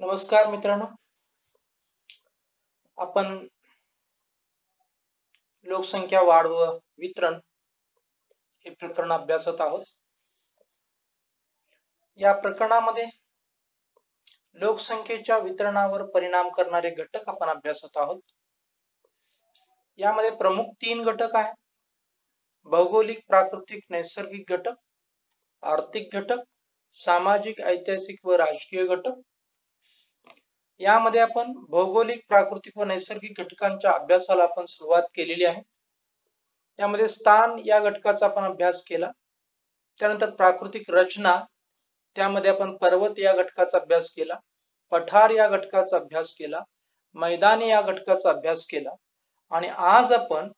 नमस्कार मित्रांनो, आपण लोकसंख्या वाढ व वितरण हे प्रकरण अभ्यासत आहोत. या प्रकरणामध्ये लोकसंख्येच्या वितरणावर परिणाम करणारे घटक आपण अभ्यासत आहोत. यामध्ये प्रमुख 3 घटक आहेत: भौगोलिक, प्राकृतिक, नैसर्गिक घटक, आर्थिक घटक, सामाजिक, ऐतिहासिक व राजकीय घटक. यामध्ये आपण भौगोलिक, प्राकृतिक व नैसर्गिक घटकांच्या अभ्यासाला आपण सुरुवात केलेली आहे. त्यामध्ये स्थान या घटकाचा आपण अभ्यास केला. त्यानंतर प्राकृतिक रचना, त्यामध्ये आपण पर्वत या घटकाचा अभ्यास केला, पठार या घटकाचा अभ्यास केला, मैदानी या घटकाचा अभ्यास केला आणि आज आपण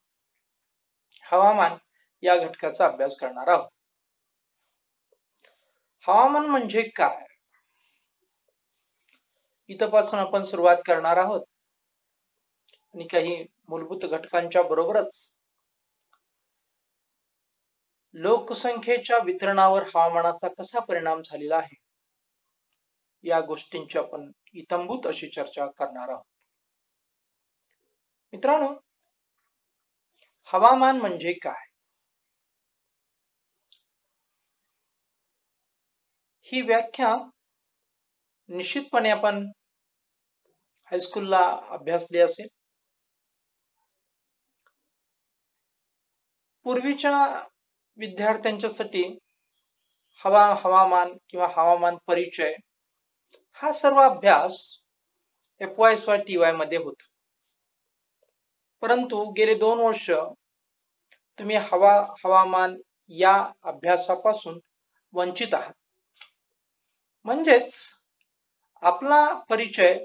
हवामान या घटकाचा अभ्यास करणार आहोत. हवामान म्हणजे काय, इथपासून आपण सुरुवात करणार आहोत आणि काही मूलभूत घटकांच्या बरोबरच लोकसंख्येच्या वितरणावर हवामानाचा कसा परिणाम झालेला आहे या गोष्टींची आपण इत्थंभूत अशी चर्चा करणार आहोत. मित्रांनो, हवामान म्हणजे काय ही व्याख्या निश्चितपणे आपण हायस्कूलला अभ्यासली असेल. पूर्वीच्या विद्यार्थ्यांच्यासाठी हवामान किंवा हवामान परिचय हा सर्व अभ्यास FY/TY मध्ये होता. परंतु गेले 2 वर्ष तुम्ही हवामान या अभ्यासापासून वंचित आहात. म्हणजेच आपला परिचय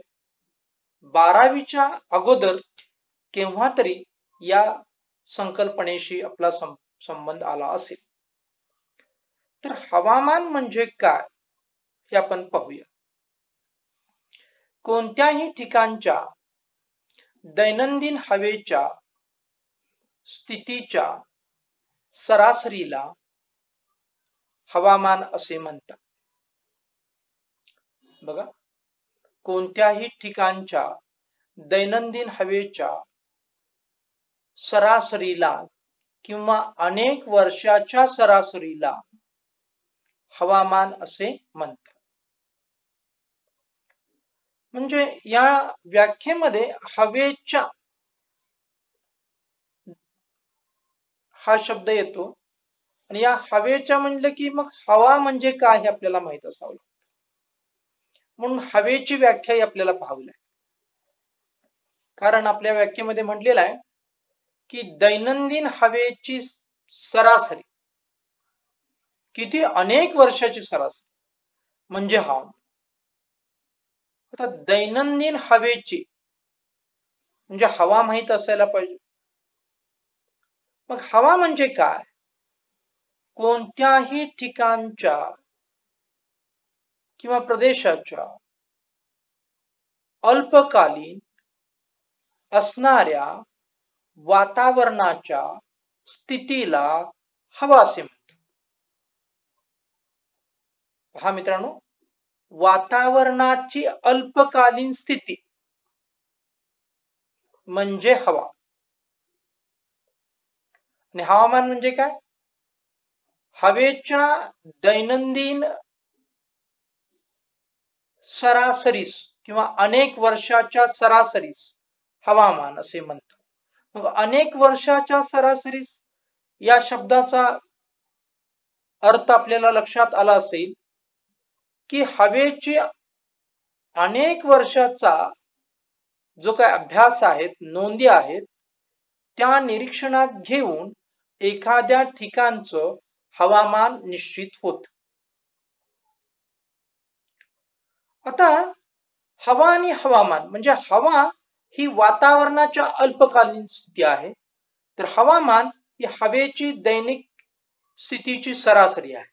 12वीच्या अगोदर केव्हा तरी या संकल्पनेशी आपला संबंध आला असेल. तर हवामान म्हणजे काय हे आपण पाहूया. कोणत्याही ठिकाणच्या दैनंदिन हवेच्या स्थितीच्या सरासरीला हवामान असे म्हणतात. बघा, कोणत्याही ठिकाणच्या दैनंदिन हवेच्या सरासरीला किंवा अनेक वर्षाच्या सरासरीला हवामान असे म्हणतात. म्हणजे या व्याख्येमध्ये हवेच्या हा शब्द येतो आणि या हवेच्या म्हणलं की मग हवा म्हणजे काय हे आपल्याला माहित असावं. म्हणून हवेची व्याख्या आपल्याला पाहावी लागेल. कारण आपल्या व्याख्येमध्ये म्हटलेलं आहे की दैनंदिन हवेची सरासरी किती अनेक वर्षाची सरासरी म्हणजे हवामान. आता दैनंदिन हवेची म्हणजे हवा माहित असायला पाहिजे. मग हवा म्हणजे काय? कोणत्याही ठिकाणच्या किंवा प्रदेशाच्या अल्पकालीन असणाऱ्या वातावरणाच्या स्थितीला हवा असे म्हणतात. पहा मित्रांनो, वातावरणाची अल्पकालीन स्थिती म्हणजे हवा आणि हवामान म्हणजे काय? हवेच्या दैनंदिन सरासरीस किंवा अनेक वर्षाच्या सरासरीस हवामान असे म्हणतात. मग अनेक वर्षाच्या सरासरीस या शब्दाचा अर्थ आपल्याला लक्षात आला असेल की हवेची अनेक वर्षाचा जो काय अभ्यास आहेत, नोंदी आहेत, त्या निरीक्षणात घेऊन एखाद्या ठिकाणचं हवामान निश्चित होत. आता हवा आणि हवामान म्हणजे हवा ही वातावरणाच्या अल्पकालीन स्थिती आहे, तर हवामान ही हवेची दैनिक स्थितीची सरासरी आहे.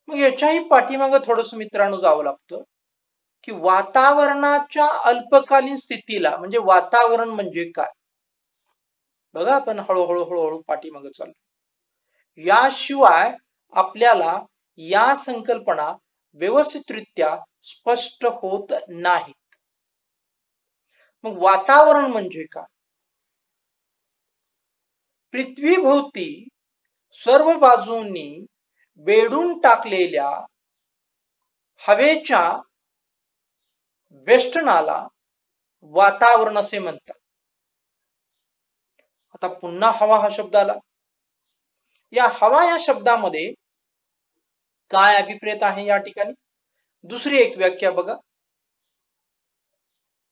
मग याच्याही पाठीमागे थोडंसं मित्रांनो जावं लागतं की वातावरणाच्या अल्पकालीन स्थितीला म्हणजे वातावरण म्हणजे काय. बघा, आपण हळूहळू पाठीमागे चाललो. याशिवाय आपल्याला या संकल्पना व्यवस्थितरित्या स्पष्ट होत नाहीत. मग वातावरण म्हणजे काय? पृथ्वीभोवती सर्व बाजूंनी वेढून टाकलेल्या हवेच्या वेष्टनाला वातावरण असे म्हणतात. आता पुन्हा हवा हा शब्द आला. या हवा या शब्दामध्ये काय अभिप्रेत आहे या ठिकाणी? दुसरी एक व्याख्या बघा.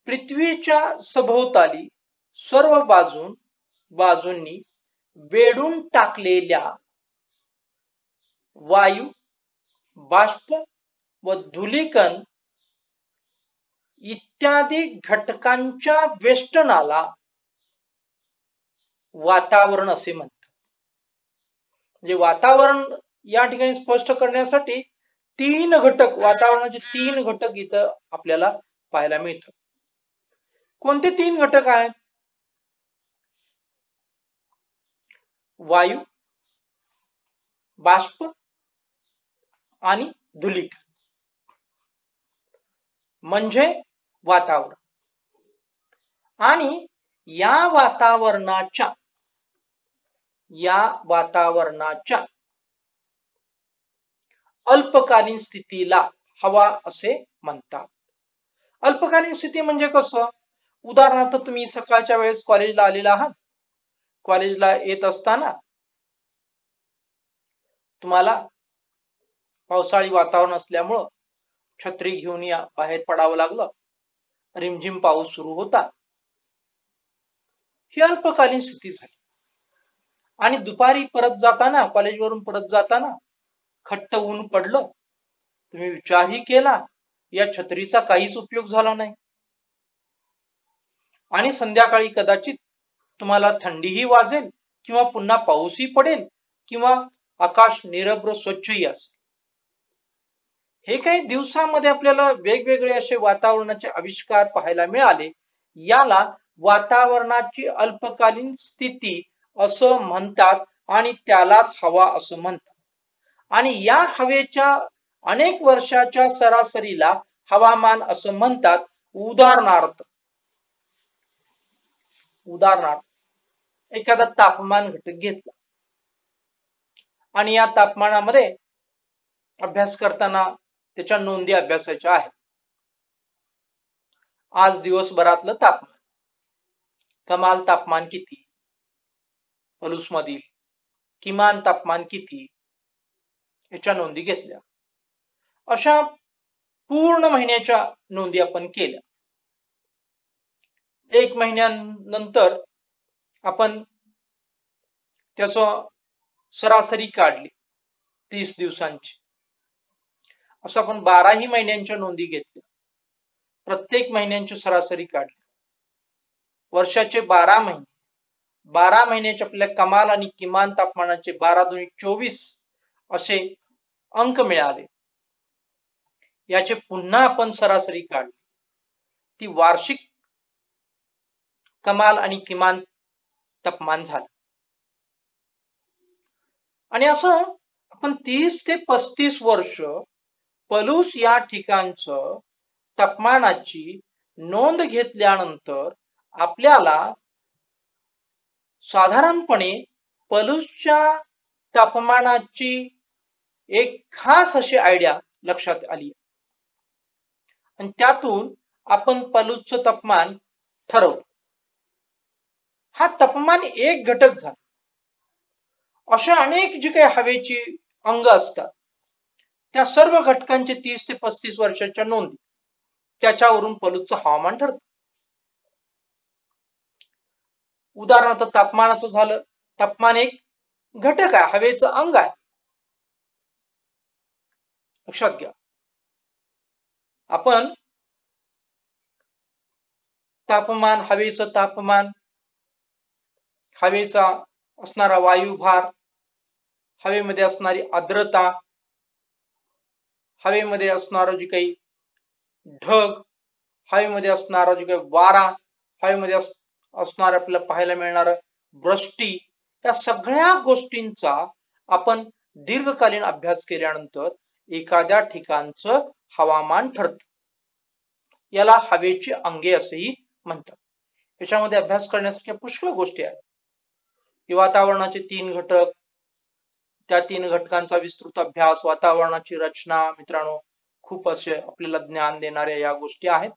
पृथ्वीच्या सभोवताली सर्व बाजूंनी वेढून टाकलेल्या वायू, बाष्प व धूलिकण इत्यादी घटकांच्या वेष्टनाला वातावरण असे म्हणतात. म्हणजे वातावरण या ठिकाणी स्पष्ट करण्यासाठी तीन घटक, वातावरणाचे तीन घटक इथं आपल्याला पाहायला मिळतात. कोणते तीन घटक आहेत? वायू, बाष्प आणि धूलिकण म्हणजे वातावरण. आणि या वातावरणाच्या अल्पकालीन स्थितीला हवा असे म्हणतात. अल्पकालीन स्थिती म्हणजे कसं? उदाहरणार्थ तुम्ही सकाळच्या वेळेस कॉलेजला आलेला आहात. कॉलेजला येत असताना तुम्हाला पावसाळी वातावरण असल्यामुळं छत्री घेऊन बाहेर पडावं लागलं. रिमझिम पाऊस सुरू होता. ही अल्पकालीन स्थिती झाली. आणि दुपारी परत जाताना, कॉलेजवरून परत जाताना खट्ट ऊन पडलं. तुम्ही विचारही केला, या छत्रीचा काहीच उपयोग झाला नाही. आणि संध्याकाळी कदाचित तुम्हाला थंडीही वाजेल किंवा पुन्हा पाऊसही पडेल किंवा आकाश निरभ्र स्वच्छही असेल. हे काही दिवसामध्ये आपल्याला वेगवेगळे असे वातावरणाचे आविष्कार पाहायला मिळाले. याला वातावरणाची अल्पकालीन स्थिती असं म्हणतात आणि त्यालाच हवा असं म्हणतात. आणि या हवेच्या अनेक वर्षाच्या सरासरीला हवामान असं म्हणतात. उदाहरणार्थ एखादा तापमान घटक घेतला आणि या तापमानामध्ये अभ्यास करताना त्याच्या नोंदी अभ्यासाच्या आहेत. आज दिवसभरातलं तापमान, कमाल तापमान किती, पलूस मधील किमान तापमान किती, याच्या नोंदी घेतल्या. अशा पूर्ण महिन्याच्या नोंदी आपण केल्या. एक महिन्यानंतर आपण त्याचं सरासरी काढली 30 दिवसांची. असं आपण 12ही महिन्यांच्या नोंदी घेतल्या. प्रत्येक महिन्यांची सरासरी काढली. वर्षाचे 12 महिने, 12 महिन्याचे आपल्याला कमाल आणि किमान तापमानाचे 12 दूनी 24 असे अंक मिळाले. याचे पुन्हा आपण सरासरी काढली. ती वार्षिक कमाल आणि किमान तापमान झालं. आणि असं आपण 30 ते 35 वर्ष पलूस या ठिकाणचं तापमानाची नोंद घेतल्यानंतर आपल्याला साधारणपणे पलूसच्या तापमानाची एक खास अशी आयडिया लक्षात आली. आणि त्यातून आपण पलूसचं तापमान ठरवलं. हा तापमान एक घटक झाला. अशा अनेक जी काही हवेची अंग असतात त्या सर्व घटकांचे 30 ते 35 वर्षाच्या नोंदी, त्याच्यावरून पलूसचं हवामान ठरतं. उदाहरणार्थ तापमानाचं झालं. तापमान एक घटक आहे, हवेचं अंग आहे. लक्षात घ्या. आपण तापमान, हवेचं तापमान, हवेचा असणारा वायुभार, हवेमध्ये असणारी आर्द्रता, हवेमध्ये असणारं जे काही ढग, हवेमध्ये असणारा जे काही वारा, हवेमध्ये असणारं आपल्याला पाहायला मिळणारं वृष्टी, या सगळ्या गोष्टींचा आपण दीर्घकालीन अभ्यास केल्यानंतर एखाद्या ठिकाणचं हवामान ठरतं. याला हवेची अंगे असेही म्हणतात. याच्यामध्ये अभ्यास करण्यासारख्या पुष्कळ गोष्टी आहेत. की वातावरणाचे 3 घटक, त्या 3 घटकांचा विस्तृत अभ्यास, वातावरणाची रचना, मित्रांनो खूप असे आपल्याला ज्ञान देणाऱ्या या गोष्टी आहेत.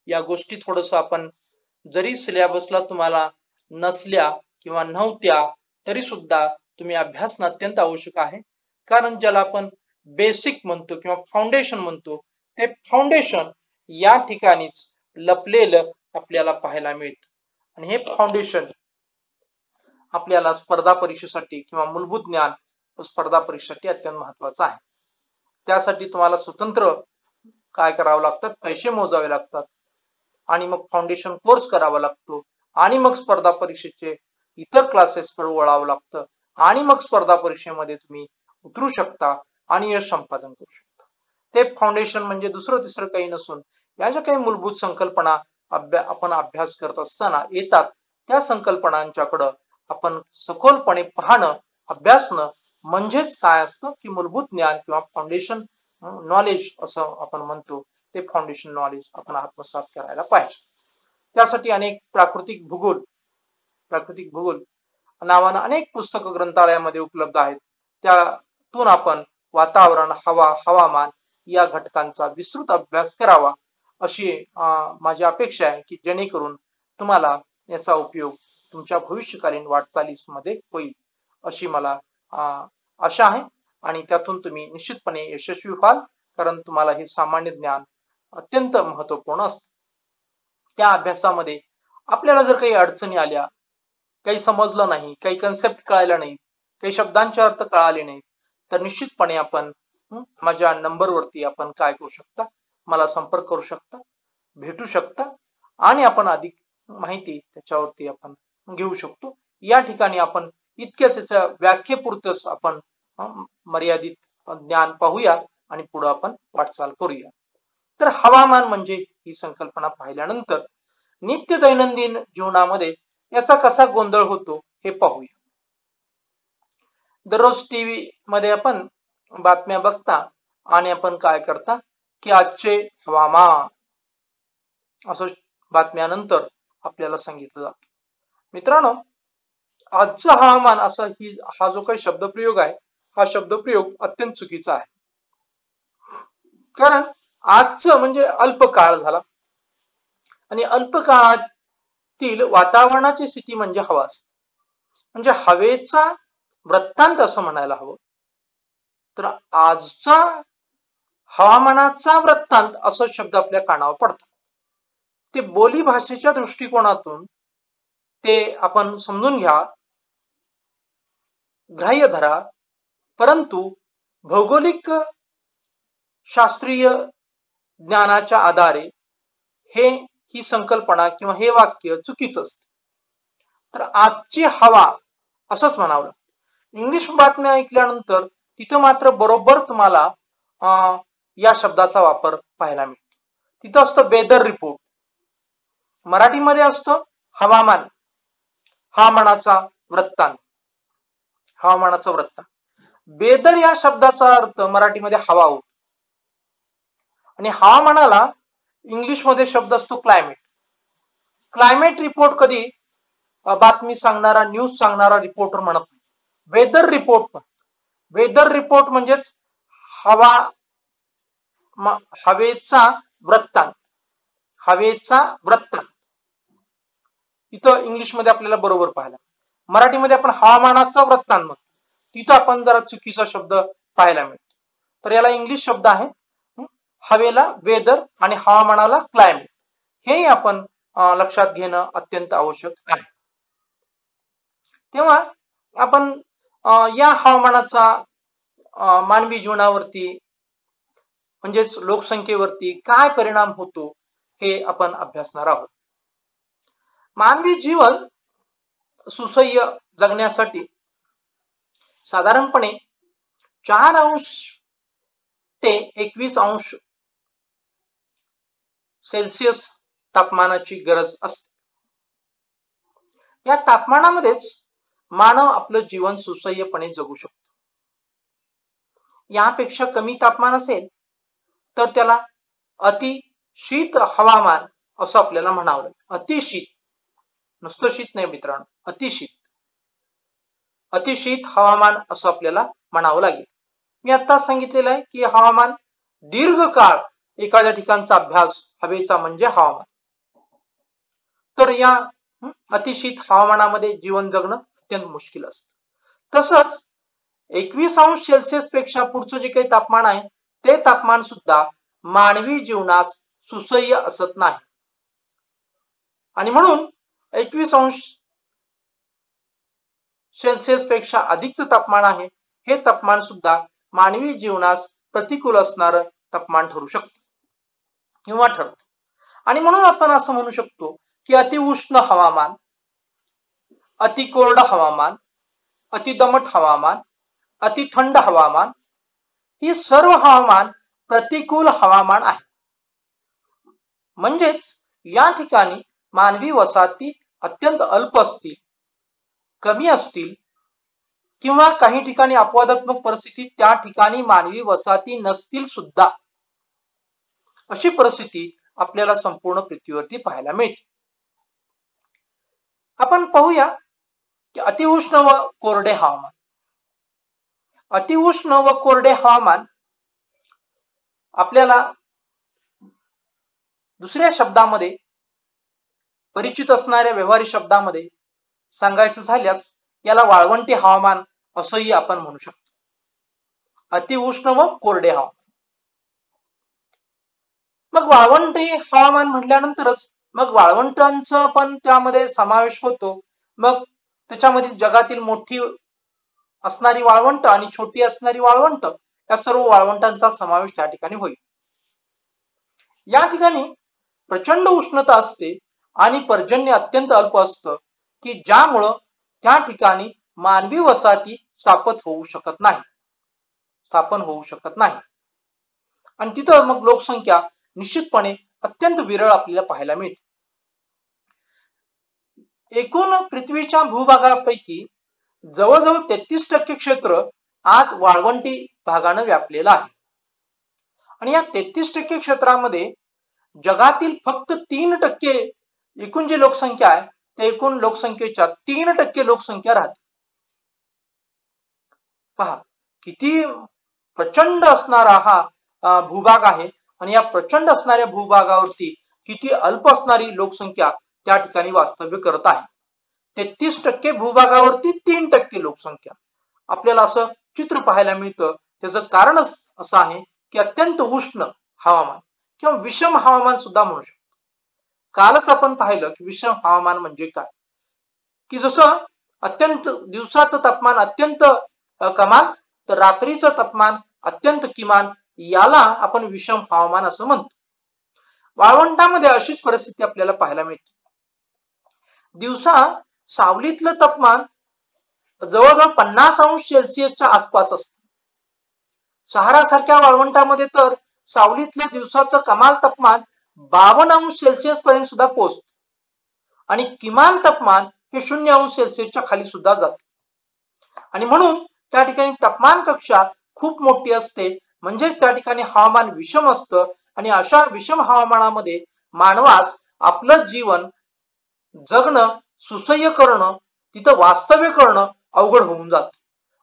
या गोष्टी थोडस आपण जरी सिलेबसला तुम्हाला नसल्या किंवा नव्हत्या तरी सुद्धा तुम्ही अभ्यासणं अत्यंत आवश्यक आहे. कारण ज्याला आपण बेसिक म्हणतो किंवा फाउंडेशन म्हणतो, ते फाउंडेशन या ठिकाणीच लपलेलं आपल्याला पाहायला मिळतं. आणि हे फाउंडेशन आपल्याला स्पर्धा परीक्षेसाठी किंवा मूलभूत ज्ञान स्पर्धा परीक्षेसाठी अत्यंत महत्वाचं आहे. त्यासाठी तुम्हाला स्वतंत्र काय करावं लागतं, पैसे मोजावे लागतात आणि मग फाउंडेशन कोर्स करावा लागतो आणि मग स्पर्धा परीक्षेचे इतर क्लासेसकडे वळावं लागतं आणि मग स्पर्धा परीक्षेमध्ये तुम्ही उतरू शकता आणि यश संपादन करू शकता. ते फाउंडेशन म्हणजे दुसरं तिसरं काही नसून या ज्या काही मूलभूत संकल्पना आपण अभ्यास करत असताना येतात, त्या संकल्पनांच्याकडं आपण सखोलपणे पाहणं, अभ्यासणं म्हणजेच काय असतं की मूलभूत ज्ञान किंवा फाउंडेशन नॉलेज असं आपण म्हणतो, ते फाउंडेशन नॉलेज आपण आत्मसात करायला पाहिजे. त्यासाठी अनेक प्राकृतिक भूगोल नावानं अनेक पुस्तकं ग्रंथालयामध्ये उपलब्ध आहेत. त्यातून आपण वातावरण, हवा, हवामान या घटकांचा विस्तृत अभ्यास करावा अशी माझी अपेक्षा आहे की जेणेकरून तुम्हाला याचा उपयोग तुमच्या भविष्यकालीन वाटचालीमध्ये होईल अशी मला आशा आहे. आणि त्यातून तुम्ही निश्चितपणे यशस्वी व्हाल, कारण तुम्हाला हे सामान्य ज्ञान अत्यंत महत्वपूर्ण असतं. त्या अभ्यासामध्ये आपल्याला जर काही अडचणी आल्या, काही समजलं नाही, काही कन्सेप्ट कळायला नाही, काही शब्दांचे अर्थ कळाले नाहीत, तर निश्चितपणे आपण माझ्या नंबरवरती आपण काय करू शकता, मला संपर्क करू शकता, भेटू शकता आणि आपण अधिक माहिती त्याच्यावरती आपण घेऊ शकतो. या ठिकाणी आपण इतक्याच याच्या व्याख्येपुरतच आपण मर्यादित ज्ञान पाहूया आणि पुढे आपण वाटचाल करूया. तर हवामान म्हणजे ही संकल्पना पाहिल्यानंतर नित्य दैनंदिन जीवनामध्ये याचा कसा गोंधळ होतो हे पाहूया. दररोज टीव्ही मध्ये आपण बातम्या बघता आणि आपण काय करता की आजचे हवामान असं बातम्यानंतर आपल्याला सांगितलं जातं. मित्रांनो, आजचं हवामान असं हा जो काही शब्दप्रयोग आहे, हा शब्दप्रयोग अत्यंत चुकीचा आहे. कारण आजचं म्हणजे अल्पकाळ झाला आणि अल्पकाळातील वातावरणाची स्थिती म्हणजे हवा असते. म्हणजे हवेचा वृत्तांत असं म्हणायला हवं. तर आजचा हवामानाचा वृत्तांत असा शब्द आपल्या कानावर पडतात. ते बोली भाषेच्या दृष्टिकोनातून ते आपण समजून घ्या, ग्राह्य धरा, परंतु भौगोलिक शास्त्रीय ज्ञानाच्या आधारे ही संकल्पना किंवा हे वाक्य चुकीचं असतं. तर आजची हवा असंच म्हणावं लागतं. इंग्लिश बातम्या ऐकल्यानंतर तिथं मात्र बरोबर तुम्हाला या शब्दाचा वापर पाहायला मिळतो. तिथं असतं वेदर रिपोर्ट, मराठीमध्ये असतं हवामान, हवामानाचा वृत्तांत. वेदर या शब्दाचा अर्थ मराठीमध्ये हवा होतो आणि हवामानाला इंग्लिशमध्ये शब्द असतो क्लायमेट. क्लायमेट रिपोर्ट कधी बातमी सांगणारा, न्यूज सांगणारा रिपोर्टर म्हणत नाही, वेदर रिपोर्ट म्हणतो. वेदर रिपोर्ट म्हणजेच हवेचा वृत्तांत. इथं इंग्लिशमध्ये आपल्याला बरोबर पाहायला, मराठीमध्ये आपण हवामानाचा वृत्तांत म्हणतो, तिथं आपण जरा चुकीचा शब्द पाहायला मिळतो. तर याला इंग्लिश शब्द आहे, हवेला वेदर आणि हवामानाला क्लायमेट. हे आपण लक्षात घेणं अत्यंत आवश्यक आहे. तेव्हा आपण या हवामानाचा मानवी जीवनावरती म्हणजेच लोकसंख्येवरती काय परिणाम होतो हे आपण अभ्यासणार आहोत. मानवी जीवन सुसह्य जगण्यासाठी साधारणपणे 4 अंश ते 21 अंश सेल्सिअस तापमानाची गरज असते. या तापमानामध्येच मानव आपलं जीवन सुसह्यपणे जगू शकतो. यापेक्षा कमी तापमान असेल तर त्याला अति शीत हवामान असं आपल्याला म्हणावं लागेल. अतिशीत, नुसतं शीत नाही मित्रांनो, अतिशीत हवामान असं आपल्याला म्हणावं लागेल. मी आत्ताच सांगितलेलं आहे की हवामान दीर्घकाळ एखाद्या ठिकाणचा अभ्यास हवेचा म्हणजे हवामान. तर या अतिशीत हवामानामध्ये जीवन जगणं अत्यंत मुश्किल असतं. तसंच 21°C पेक्षा पुढचं जे काही तापमान आहे ते तापमान सुद्धा मानवी जीवनास सुसह्य असत नाही. आणि म्हणून 21°C पेक्षा अधिकचं तापमान आहे हे तापमान सुद्धा मानवी जीवनास प्रतिकूल असणारं तापमान ठरू शकतं किंवा ठरतं. आणि म्हणून आपण असं म्हणू शकतो की अतिउष्ण हवामान, अति कोरड हवामान, अति दमट हवामान, अति थंड हवामान ही सर्व हवामान प्रतिकूल हवामान आहे. म्हणजेच या ठिकाणी मानवी वसाहती अत्यंत अल्प असतील, कमी असतील किंवा काही ठिकाणी अपवादात्मक परिस्थितीत त्या ठिकाणी मानवी वसाहती नसतील सुद्धा, अशी परिस्थिती आपल्याला संपूर्ण पृथ्वीवरती पाहायला मिळते. आपण पाहूया की अतिउष्ण व कोरडे हवामान. अतिउष्ण व कोरडे हवामान आपल्याला दुसऱ्या शब्दामध्ये, परिचित असणाऱ्या व्यवहारिक शब्दामध्ये सांगायचं झाल्यास याला वाळवंटी हवामान असंही आपण म्हणू शकतो. अतिउष्ण व कोरडे हवामान. मग वाळवंटी हवामान म्हटल्यानंतरच मग वाळवंटांचा पण त्यामध्ये समावेश होतो. मग त्याच्यामध्ये जगातील मोठी असणारी वाळवंट आणि छोटी असणारी वाळवंट या सर्व वाळवंटांचा समावेश त्या ठिकाणी होईल. या ठिकाणी प्रचंड उष्णता असते आणि पर्जन्य अत्यंत अल्प असतं की ज्यामुळं त्या ठिकाणी मानवी वसाहती स्थापन होऊ शकत नाही. आणि तिथं मग लोकसंख्या निश्चितपणे अत्यंत विरळ आपल्याला पाहायला मिळते. एकूण पृथ्वीच्या भूभागापैकी जवळजवळ 33% क्षेत्र आज वाळवंटी भागानं व्यापलेलं आहे. आणि या 33% क्षेत्रामध्ये जगातील फक्त 3% एकूण जी लोकसंख्या आहे त्या एकूण लोकसंख्येच्या 3% लोकसंख्या राहते. पहा किती प्रचंड असणारा हा भूभाग आहे आणि या प्रचंड असणाऱ्या भूभागावरती किती अल्प असणारी लोकसंख्या त्या ठिकाणी वास्तव्य करत आहे. 33% भूभागावरती 3% लोकसंख्या. आपल्याला असं चित्र पाहायला मिळतं. त्याचं कारण असं आहे की अत्यंत उष्ण हवामान किंवा विषम हवामान सुद्धा म्हणू शकतो. कालच आपण पाहिलं की विषम हवामान म्हणजे काय, की जसं अत्यंत दिवसाचं तापमान अत्यंत कमाल तर रात्रीचं तापमान अत्यंत किमान, याला आपण विषम हवामान असं म्हणतो. वाळवंटामध्ये अशीच परिस्थिती आपल्याला पाहायला मिळते. दिवसा सावलीतलं तापमान जवळजवळ 50°C आसपास असतं. सहारा सारख्या वाळवंटामध्ये तर सावलीतल्या दिवसाचं कमाल तापमान 52°C पर्यंत सुद्धा पोहोचतं आणि किमान तापमान हे 0°C खाली सुद्धा जातं. आणि म्हणून त्या ठिकाणी तापमान कक्षा खूप मोठी असते. म्हणजेच त्या ठिकाणी हवामान विषम असतं आणि अशा विषम हवामानामध्ये मानवास आपलं जीवन जगणं, सुसह्य करणं, तिथं वास्तव्य करणं अवघड होऊन जातं.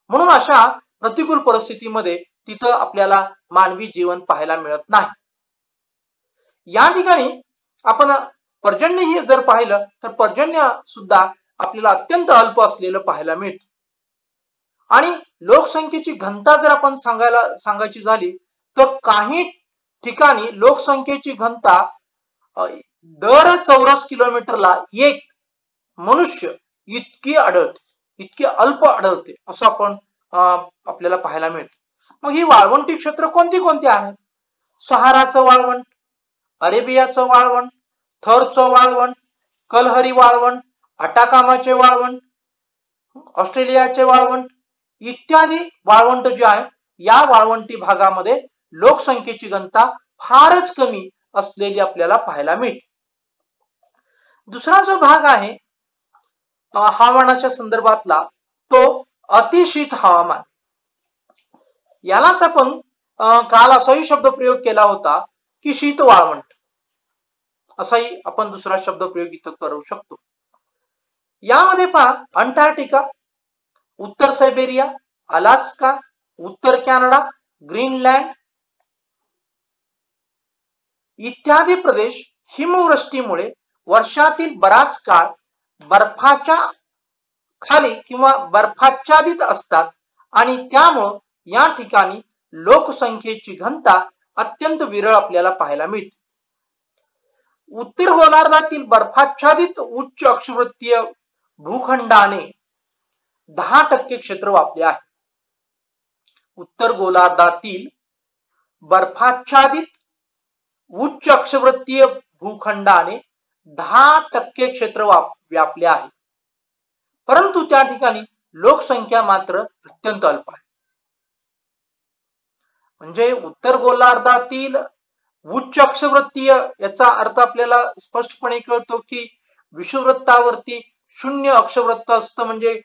म्हणून अशा प्रतिकूल परिस्थितीमध्ये तिथं आपल्याला मानवी जीवन पाहायला मिळत नाही. या ठिकाणी आपण पर्जन्य ही जर पाहिलं तर पर्जन्य सुद्धा आपल्याला अत्यंत अल्प असलेलं पाहायला मिळतं. आणि लोकसंख्येची घनता जर आपण सांगायची झाली तर काही ठिकाणी लोकसंख्येची घनता दर चौरस किलोमीटरला 1 मनुष्य इतकी आढळते, इतकी अल्प आढळते असं आपण आपल्याला पाहायला मिळतं. मग ही वाळवंटी क्षेत्र कोणती आहेत? सहाराचं वाळवंट, अरेबियाचं वाळवंट, थरचं वाळवंट, कलहरी वाळवंट, अटाकामाचे वाळवंट, ऑस्ट्रेलियाचे वाळवंट इत्यादी वाळवंट जे आहे या वाळवंटी भागामध्ये लोकसंख्येची घनता फारच कमी असलेली आपल्याला पाहायला मिळते. दुसरा जो भाग आहे हवामानाच्या संदर्भातला तो अतिशीत हवामान. यालाच आपण काल असाही शब्द प्रयोग केला होता की शीत वाळवंट, असाही आपण दुसरा शब्द प्रयोग इथं करू शकतो. यामध्ये पहा अंटार्क्टिका, उत्तर सायबेरिया, अलास्का, उत्तर कॅनडा, ग्रीनलँड इत्यादी प्रदेश हिमवृष्टीमुळे वर्षातील बराच काळ बर्फाच्या खाली किंवा बर्फाच्छादित असतात आणि त्यामुळे या ठिकाणी लोकसंख्येची घनता अत्यंत विरळ आपल्याला पाहायला मिळते. उत्तर गोलार्धातील बर्फाच्छादित उच्च अक्षवृत्तीय भूखंडाने 10% क्षेत्र व्यापले आहे. उत्तर गोलार्धातील बर्फाच्छादित उच्च अक्षवृत्तीय भूखंडाने 10% क्षेत्र व्यापले आहे, परंतु त्या ठिकाणी लोकसंख्या मात्र अत्यंत अल्प आहे. म्हणजे उत्तर गोलार्धातील उच्च अक्षवृत्तीय याचा अर्थ आपल्याला स्पष्टपणे कळतो की विषुववृत्तावरती 0 अक्षवृत्त असतं, म्हणजे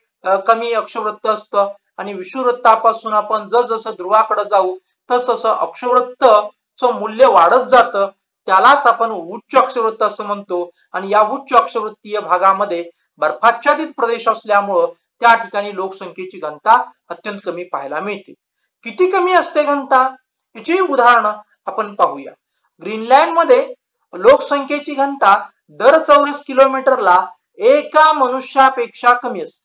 कमी अक्षवृत्त असतं, आणि विषुववृत्तापासून आपण जसजसं ध्रुवाकडे जाऊ तसं अक्षवृत्तचं मूल्य वाढत जातं, त्यालाच आपण उच्च अक्षवृत्त असं म्हणतो. आणि या उच्च अक्षवृत्तीय भागामध्ये बर्फाच्छादित प्रदेश असल्यामुळं त्या ठिकाणी लोकसंख्येची घनता अत्यंत कमी पाहायला मिळते. किती कमी असते घनता याची उदाहरण आपण पाहूया. ग्रीनलँड मध्ये लोकसंख्येची घनता दर चौरस किलोमीटरला एका मनुष्यापेक्षा कमी असते.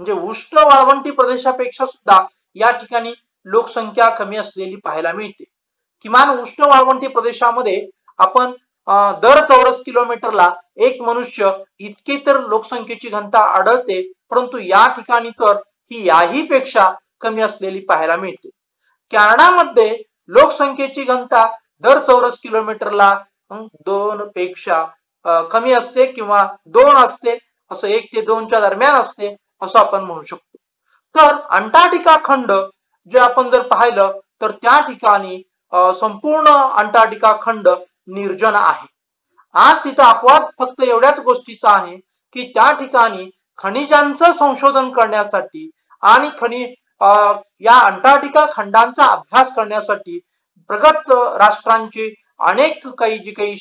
म्हणजे उष्ण वाळवंटी प्रदेशापेक्षा सुद्धा या ठिकाणी लोकसंख्या कमी असलेली पाहायला मिळते. किमान उष्ण वाळवंटी प्रदेशामध्ये आपण दर चौरस किलोमीटरला एक मनुष्य इतकी तर लोकसंख्येची घनता आढळते, परंतु या ठिकाणी तर ही याही पेक्षा कमी असलेली पाहायला मिळते. कॅनडामध्ये लोकसंख्येची घनता दर चौरस किलोमीटरला 2 पेक्षा कमी असते किंवा 2 असते, असं 1 ते 2च्या दरम्यान असते असं आपण म्हणू शकतो. तर अंटार्क्टिका खंड जे आपण जर पाहिलं तर त्या ठिकाणी संपूर्ण अंटार्क्टिका खंड निर्जन आहे. आज तिथं अपवाद फक्त एवढ्याच गोष्टीचा आहे की त्या ठिकाणी खनिजांचं संशोधन करण्यासाठी आणि या अंटार्क्टिका खंडांचा अभ्यास करण्यासाठी प्रगत राष्ट्रांची अनेक काही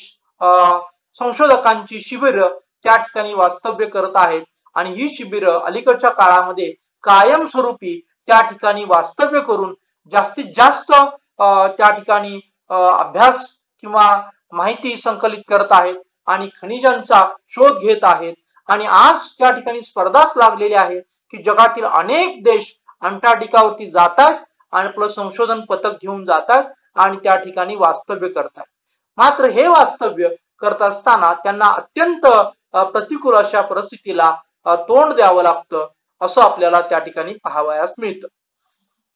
संशोधकांची शिबिरं त्या ठिकाणी वास्तव्य करत आहेत. आणि ही शिबिरं अलीकडच्या काळामध्ये कायमस्वरूपी त्या ठिकाणी वास्तव्य करून जास्तीत जास्त त्या ठिकाणी अभ्यास किंवा माहिती संकलित करत आहेत आणि खनिजांचा शोध घेत आहेत. आणि आज त्या ठिकाणी स्पर्धाच लागलेली आहे की जगातील अनेक देश अंटार्क्टिकावरती जातात आणि आपलं संशोधन पथक घेऊन जातात आणि त्या ठिकाणी वास्तव्य करतात. मात्र हे वास्तव्य करत असताना त्यांना अत्यंत प्रतिकूल अशा परिस्थितीला तोंड द्यावं लागतं असं आपल्याला त्या ठिकाणी पाहावयास मिळतं.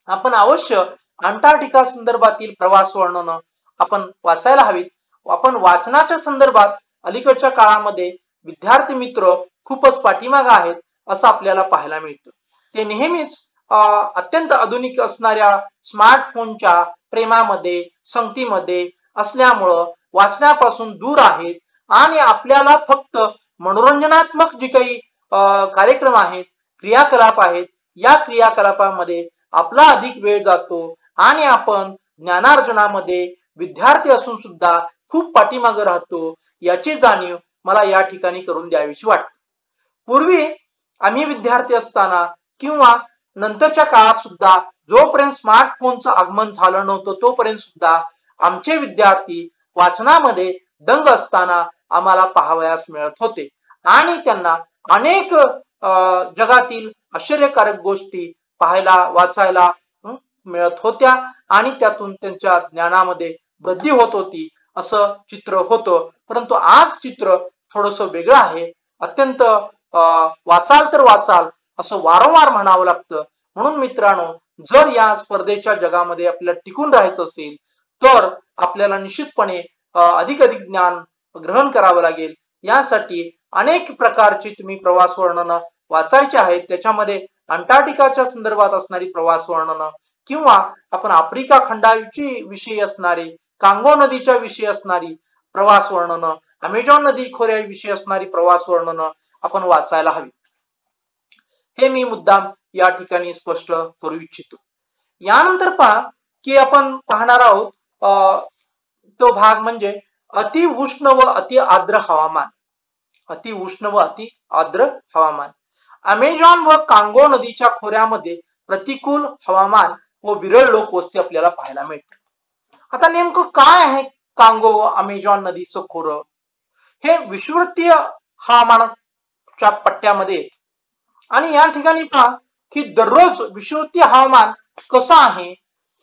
आपण अवश्य अंटार्क्टिका संदर्भातील प्रवास वर्णन आपण वाचायला हवीत. आपण वाचनाच्या संदर्भात अलीकडच्या काळामध्ये विद्यार्थी मित्र खूपच पाठीमागे आहेत असं आपल्याला पाहायला मिळतं. ते नेहमीच अत्यंत आधुनिक असणाऱ्या स्मार्टफोनच्या प्रेमामध्ये संगतीमध्ये असल्यामुळं वाचनापासून दूर आहेत आणि आपल्याला फक्त मनोरंजनात्मक जे काही कार्यक्रम आहेत, क्रियाकलाप आहेत, या क्रियाकलापामध्ये आपला अधिक वेळ जातो आणि आपण ज्ञानार्जनामध्ये विद्यार्थी असून सुद्धा खूप पाठीमागे राहतो याची जाणीव मला या ठिकाणी करून द्यावीशी वाटते. पूर्वी आम्ही विद्यार्थी असताना किंवा नंतरच्या काळात सुद्धा जोपर्यंत स्मार्टफोनचं आगमन झालं नव्हतं तोपर्यंत सुद्धा आमचे विद्यार्थी वाचनामध्ये दंग असताना आम्हाला पाहावयास मिळत होते आणि त्यांना अनेक जगातील आश्चर्यकारक गोष्टी पाहायला वाचायला मिळत होत्या आणि त्यातून त्यांच्या ज्ञानामध्ये वृद्धी होत होती असं चित्र होतं. परंतु आज चित्र थोडंसं वेगळं आहे. अत्यंत वाचाल तर वाचाल असं वारंवार म्हणावं लागतं. म्हणून मित्रांनो, जर या स्पर्धेच्या जगामध्ये आपल्याला टिकून राहायचं असेल तर आपल्याला निश्चितपणे अधिक ज्ञान ग्रहण करावं लागेल. यासाठी अनेक प्रकारची तुम्ही प्रवास वर्णन वाचायचे आहेत. त्याच्यामध्ये अंटार्क्टिकाच्या संदर्भात असणारी प्रवास वर्णन किंवा आपण आफ्रिका खंडाची विषयी असणारी, कांगो नदीच्या विषयी असणारी प्रवास वर्णन, अमेझॉन नदी खोऱ्याविषयी असणारी प्रवास वर्णन आपण वाचायला हवी. हे मी मुद्दाम या ठिकाणी स्पष्ट करू इच्छितो. यानंतर पहा की आपण पाहणार आहोत तो भाग म्हणजे अति उष्ण व अति आर्द्र हवामान. अति उष्ण व अति आर्द्र हवामान. अमेझॉन व कांगो नदीच्या खोऱ्यामध्ये प्रतिकूल हवामान व विरळ लोकवस्ती आपल्याला पाहायला मिळते. आता नेमकं काय आहे कांगो व अमेझॉन नदीचं खोरं? हे विषुववृत्तीय हवामानाच्या पट्ट्यामध्ये आणि या ठिकाणी पहा की दररोज विषुववृत्तीय हवामान कसं आहे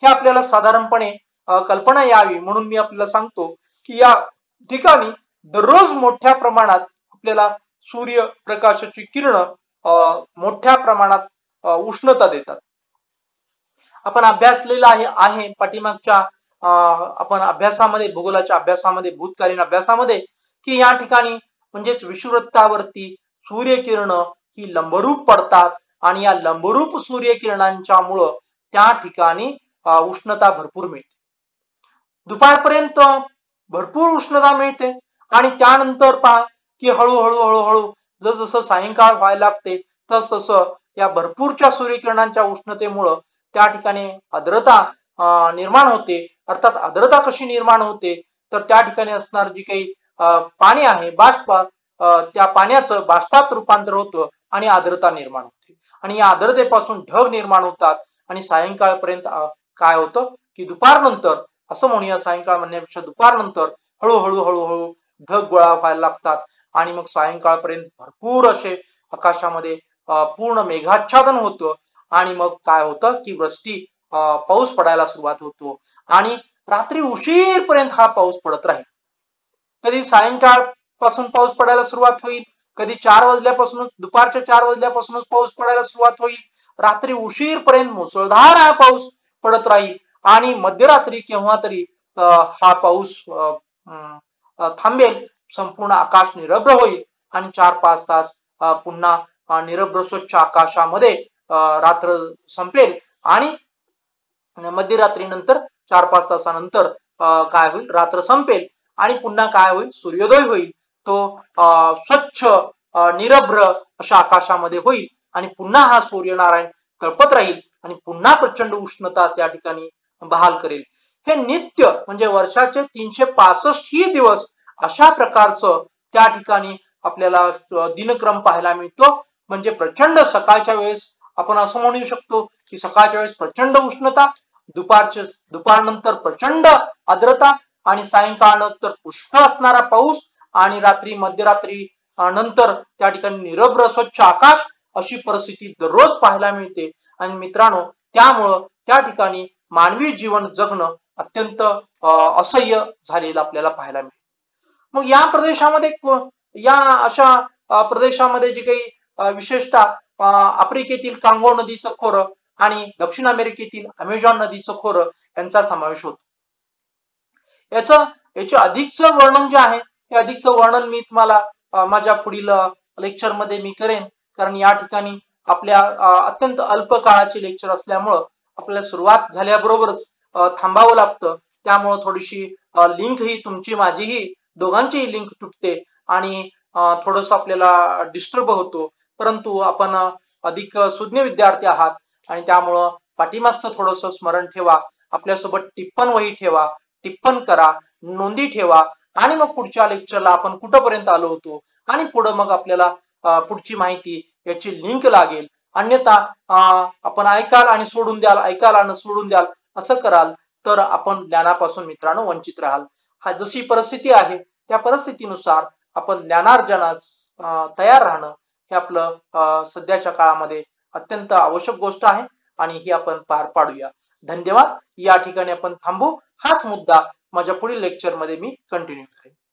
हे आपल्याला साधारणपणे कल्पना यावी म्हणून मी आपल्याला सांगतो की या ठिकाणी दररोज मोठ्या प्रमाणात आपल्याला सूर्यप्रकाशाची किरण मोठ्या प्रमाणात उष्णता देतात. आपण अभ्यासलेला आहे पाठीमागच्या आपण अभ्यासामध्ये भूगोलाच्या अभ्यासामध्ये भूतकालीन अभ्यासामध्ये की या ठिकाणी म्हणजेच विषुववृत्तावरती सूर्यकिरण ही लंबरूप पडतात आणि या लंबरूप सूर्यकिरणांच्या मुळे त्या ठिकाणी उष्णता भरपूर मिळते. दुपारपर्यंत भरपूर उष्णता मिळते आणि त्यानंतर पहा की हळूहळू जसं सायंकाळ व्हायला लागते तस या भरपूरच्या सूर्यकिरणांच्या उष्णतेमुळे त्या ठिकाणी आर्द्रता निर्माण होते. अर्थात आर्द्रता कशी निर्माण होते तर त्या ठिकाणी असणार जी काही पाणी आहे बाष्प त्या पाण्याचं बाष्पात रूपांतर होतं आणि आर्द्रता निर्माण होते आणि या आर्द्रतेपासून ढग निर्माण होतात आणि सायंकाळपर्यंत काय होतं की दुपारनंतर असं म्हणूया सायंकाळ म्हणण्यापेक्षा दुपारनंतर हळूहळू ढग गोळा व्हायला लागतात आणि मग सायंकाळपर्यंत भरपूर असे आकाशामध्ये पूर्ण मेघाच्छादन होतं आणि मग काय होतं की वृष्टी पाऊस पडायला सुरुवात होतो आणि रात्री उशीरपर्यंत हा पाऊस पडत राहील. कधी सायंकाळ पासून पाऊस पडायला सुरुवात होईल, कधी 4 वाजल्यापासून दुपारच्या 4 वाजल्यापासूनच पाऊस पडायला सुरुवात होईल, रात्री उशीरपर्यंत मुसळधार हा पाऊस पडत राहील आणि मध्यरात्री केव्हा तरी हा पाऊस थांबेल, संपूर्ण आकाश निरभ्र होईल आणि 4-5 तास पुन्हा निरभ्र स्वच्छ आकाशामध्ये रात्र संपेल आणि मध्यरात्रीनंतर 4-5 तासानंतर काय होईल रात्र संपेल आणि पुन्हा काय होईल सूर्योदय होईल. तो स्वच्छ निरभ्र अशा आकाशामध्ये होईल आणि पुन्हा हा सूर्यनारायण तळपत राहील आणि पुन्हा प्रचंड उष्णता त्या ठिकाणी बहाल करेल. हे नित्य म्हणजे वर्षाचे 365 ही दिवस अशा प्रकारचं त्या ठिकाणी आपल्याला दिनक्रम पाहायला मिळतो. म्हणजे प्रचंड सकाळच्या वेळेस आपण असं म्हणू शकतो की सकाळच्या वेळेस प्रचंड उष्णता, दुपारनंतर प्रचंड आर्द्रता आणि सायंकाळनंतर पुष्कळ असणारा पाऊस आणि रात्री मध्यरात्री नंतर त्या ठिकाणी निरभ्र स्वच्छ आकाश अशी परिस्थिती दररोज पाहायला मिळते. आणि मित्रांनो त्यामुळं त्या ठिकाणी मानवी जीवन जगणं अत्यंत असह्य झालेलं आपल्याला पाहायला मिळते. मग या प्रदेशामध्ये या अशा प्रदेशामध्ये जे काही विशेषतः आफ्रिकेतील कांगो नदीचं खोरं आणि दक्षिण अमेरिकेतील अमेझॉन नदीचं खोरं यांचा समावेश होतो. याचे अधिकचं वर्णन जे आहे हे अधिकचं वर्णन मी तुम्हाला माझ्या पुढील लेक्चर मध्ये मी करेन, कारण या ठिकाणी आपल्या अत्यंत अल्प काळाचे लेक्चर असल्यामुळं आपल्याला सुरुवात झाल्याबरोबरच थांबावं लागतं. त्यामुळे थोडीशी लिंक ही तुमची माझीही दोघांचीही लिंक तुटते आणि थोडस आपल्याला डिस्टर्ब होतो. परंतु आपण अधिक सुज्ञ विद्यार्थी आहात आणि त्यामुळं पाठीमागचं थोडस स्मरण ठेवा, आपल्यासोबत टिप्पण वही ठेवा, टिप्पण करा, नोंदी ठेवा आणि मग पुढच्या लेक्चरला आपण कुठपर्यंत आलो होतो आणि पुढे मग आपल्याला पुढची माहिती याची लिंक लागेल. अन्यथा आपण ऐकाल आणि सोडून द्याल, ऐकाल आणि सोडून द्याल असं कराल तर आपण ज्ञानापासून मित्रांनो वंचित राहाल. हा जशी परिस्थिती आहे त्या परिस्थितीनुसार आपण ज्ञानार्जनास तयार राहणं हे आपलं सध्याच्या काळामध्ये अत्यंत आवश्यक गोष्ट आहे आणि ही आपण पार पाडूया. धन्यवाद. या ठिकाणी आपण थांबू. हाच मुद्दा माझ्या पुढील लेक्चर मध्ये मी कंटिन्यू करेन.